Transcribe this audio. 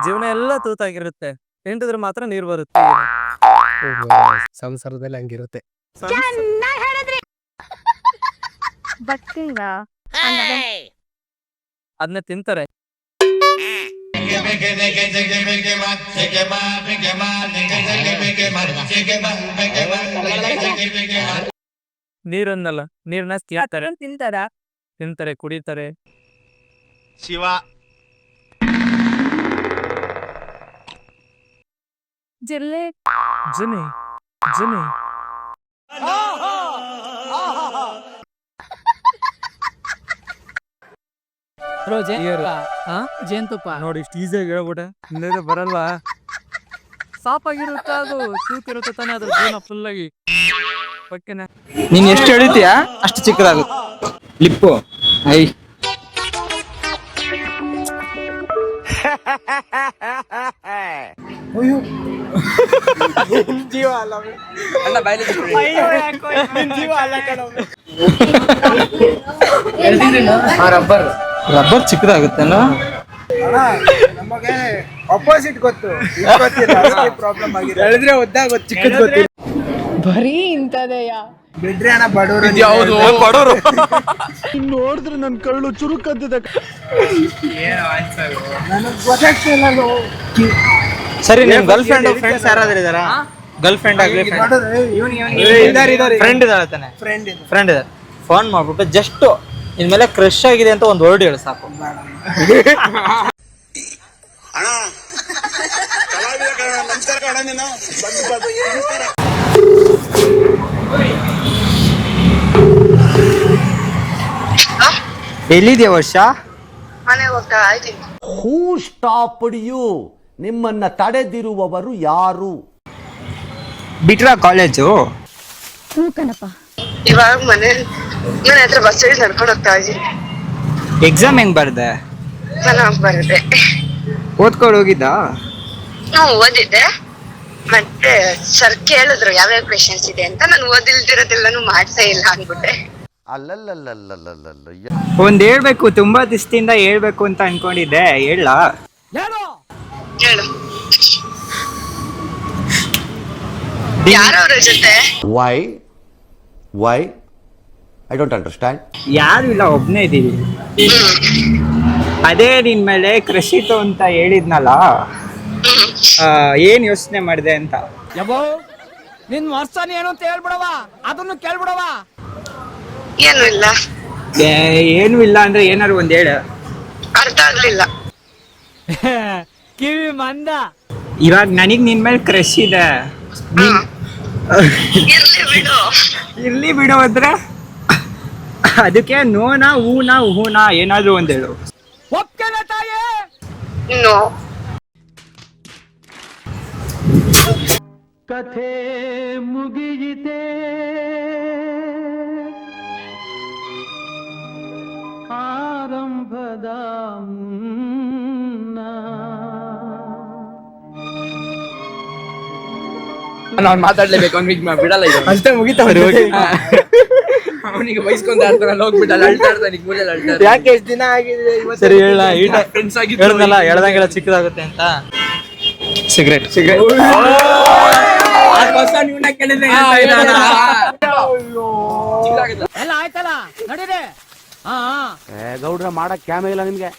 ಜೀವನ ಎಲ್ಲ ತೂತಾಗಿರುತ್ತೆ, ಎಂಟಿದ್ರೆ ಮಾತ್ರ ನೀರ್ ಬರುತ್ತೆ. ಸಂಸಾರದಲ್ಲಿ ಹಂಗಿರುತ್ತೆ. ಅದನ್ನ ತಿಂತಾರೆ. ನೀರನ್ನಲ್ಲ, ನೀರನ್ನ ತಿಂತಾರೆ, ಕುಡಿತಾರೆ. ಶಿವ ಜನಿ ಜನಿ ಜೇನುತುಪ್ಪ ನೋಡಿ, ಇಷ್ಟು ಈಸಿಯಾಗಿ ಹೇಳ್ಬಿಟ್ಟೆ. ಇಲ್ಲದೆ ಬರಲ್ವಾ? ಸಾಪಾಗಿರುತ್ತೆ, ಅದು ಚೂತಿರುತ್ತೆ ತಾನೆ, ಅದ್ರ ಜೀವನ ಫುಲ್ ಆಗಿ. ಓಕೆನಾ? ನೀನ್ ಎಷ್ಟು ಎಳಿತೀಯ ಅಷ್ಟು ಚಿಕ್ಕದಾಗುತ್ತೆ ಲಿಪ್ಪು. ಐ ಜೀವ ಅಲ್ಲ ಅಣ್ಣ ಬಾಯ್ಲಿ ರಬ್ಬರ್ ರಬ್ಬರ್ ಚಿಕ್ಕದಾಗುತ್ತಲ್ಲ. ನಮಗೆ ಅಪೋಸಿಟ್ ಗೊತ್ತು, ಪ್ರಾಬ್ಲಮ್ ಆಗಿದೆ. ಹೇಳಿದ್ರೆ ಒದ್ದಾಗ ಚಿಕ್ಕದ್ ಗೊತ್ತಿಲ್ಲ. ಬರೀ ಇಂತದೆಯ ಬಿಡ್ರಿ ಅಣ್ಣ, ಬಡವರು. ಬಡವರು ನೋಡಿದ್ರೆ ನನ್ ಕಳ್ಳು ಚುರುಕಂತಿದೆ. ನನಗ್ ಗೊತ್ತಾಗ್ತಿಲ್ಲ. ಸರಿ, ನಿಮ್ ಗರ್ಲ್ ಫ್ರೆಂಡ್ ಫ್ರೆಂಡ್ಸ್ ಯಾರಾದ್ರೂ ಇದಾರಾ? ಗರ್ಲ್ ಫ್ರೆಂಡ್ ಆಗ್ಲಿ ಫ್ರೆಂಡ್ ಇದಾರೆ ತಾನೆ? ಫ್ರೆಂಡ್ ಇದಾರೆ. ಫೋನ್ ಮಾಡ್ಬಿಟ್ಟು ಜಸ್ಟ್ ಇನ್ಮೇಲೆ ಕ್ರಶ್ ಆಗಿದೆ ಅಂತ ಒಂದು ವರ್ಡ್ ಹೇಳು ಸಾಕು. ಎಲ್ಲಿದ್ಯಾ ವರ್ಷ? ಹೂ ಸ್ಟಾಪ್ಡ್ ಯು? ನಿಮ್ಮನ್ನ ತಡೆದಿರುವವರು ಯಾರು? ಬಿಟ್ರಾ ಕಾಲೇಜು? ಇವಾಗ ಮನೆ ಹತ್ರ ಬಸ್ ಸ್ಟಾಂಡ್ ನಡ್ಕೊಂಡು ಹೋಗ್ತಾ ಇದ್ದೀನಿ. ಎಕ್ಸಾಮ್ ಹೆಂಗ್ ಬರ್ದೆ? ಚೆನ್ನಾಗಿ ಬರುತ್ತೆ. ಓದ್ಕೊಂಡು ಹೋಗಿದ್ದ? ಓದಿದ್ದೆ, ಮತ್ತೆ ಸರ್ ಕೇಳಿದ್ರು ಯಾವ್ಯಾವ ಕ್ವೆಶನ್ಸ್ ಇದೆ ಅಂತ. ನಾನು ಓದಿಲ್ದಿರೋದೆಲ್ಲಾನು ಮಾಡ್ಸೇ ಇಲ್ಲ ಅನ್ಬಿಟ್ಟೆ. ಒಂದ್ ಹೇಳ್ಬೇಕು, ತುಂಬಾ ದಿವಸದಿಂದ ಹೇಳ್ಬೇಕು ಅಂತ ಅನ್ಕೊಂಡಿದ್ದೆ, ಹೇಳ. ಹೇಳು, ಯಾರವ್ರ ಜೊತೆ? Why I don't understand. ಯಾರು ಇಲ್ಲ, ಒಬ್ನೇ ಇದೀವಿ. ಅದೇ ನಿನ್ ಮೇಲೆ ಕ್ರಶ್ ಇತ್ತು ಅಂತ ಹೇಳಿದ್ನಲ್ಲ, ಏನ್ ಯೋಚನೆ ಮಾಡಿದೆ ಅಂತ. ಯಬೋ ನಿನ್ ವರ್ಷನ ಏನು ಅಂತ ಹೇಳ್ಬಿಡವ, ಅದನ್ನು ಕೇಳ್ಬಿಡವ. ಏನು ಇಲ್ಲ. ಏನು ಇಲ್ಲ ಅಂದ್ರೆ ಏನಾರು ಒಂದ್ ಹೇಳ. ಅರ್ಥ ಆಗ್ಲಿಲ್ಲ. ಕಿವಿ ಮಂದ. ಇವಾಗ ನನಗ್ ನಿನ್ ಮೇಲೆ ಕ್ರಶ್ ಇದೆ. ಇರ್ಲಿ ಬಿಡು. ಇರ್ಲಿ ಬಿಡು ಅಂದ್ರೆ ಅದಕ್ಕೆ ನೋನಾ ಹೂನಾ ಹೂನಾ ಏನಾದ್ರು ಒಂದ್ ಹೇಳು. ಒಪ್ಕೆನ ತಾಯೇ? ನೋ. ಕಥೆ ಮುಗಿಯಿತೆ, ಆರಂಭದ ನಾನು ಮಾತಾಡ್ಲೇಬೇಕು, ಅವ್ನಿಗೆ ಬಿಡಲ್ಲ. ಅಷ್ಟೇ ಮುಗಿತಾ? ಅವನಿಗೆ ಬೈಸ್ಕೊಂತ ಇರ್ತಾನಲ್ಲ, ಹೋಗ್ಬಿಟ್ಟಲ್ಲ, ಅಳ್ತಾ ಇರ್ತಾನೆ. ಯಾಕೆ ಎಷ್ಟು ದಿನ ಆಗಿದೆ? ಸರಿ ಹೇಳ. ಫ್ರೆಂಡ್ಸ್ ಹೇಳಿದ್ನಲ್ಲ, ಹೇಳ್ದಂಗೆಲ್ಲ ಚಿಕ್ಕದಾಗುತ್ತೆ ಅಂತ. ಸಿಗರೇಟ್ ಎಲ್ಲ ಆಯ್ತಲ್ಲ, ನಡೀರಿ. ಗೌಡ್ರ ಮಾಡಕ್ ಕ್ಯಾಮೆ ಇಲ್ಲ ನಿಮ್ಗೆ.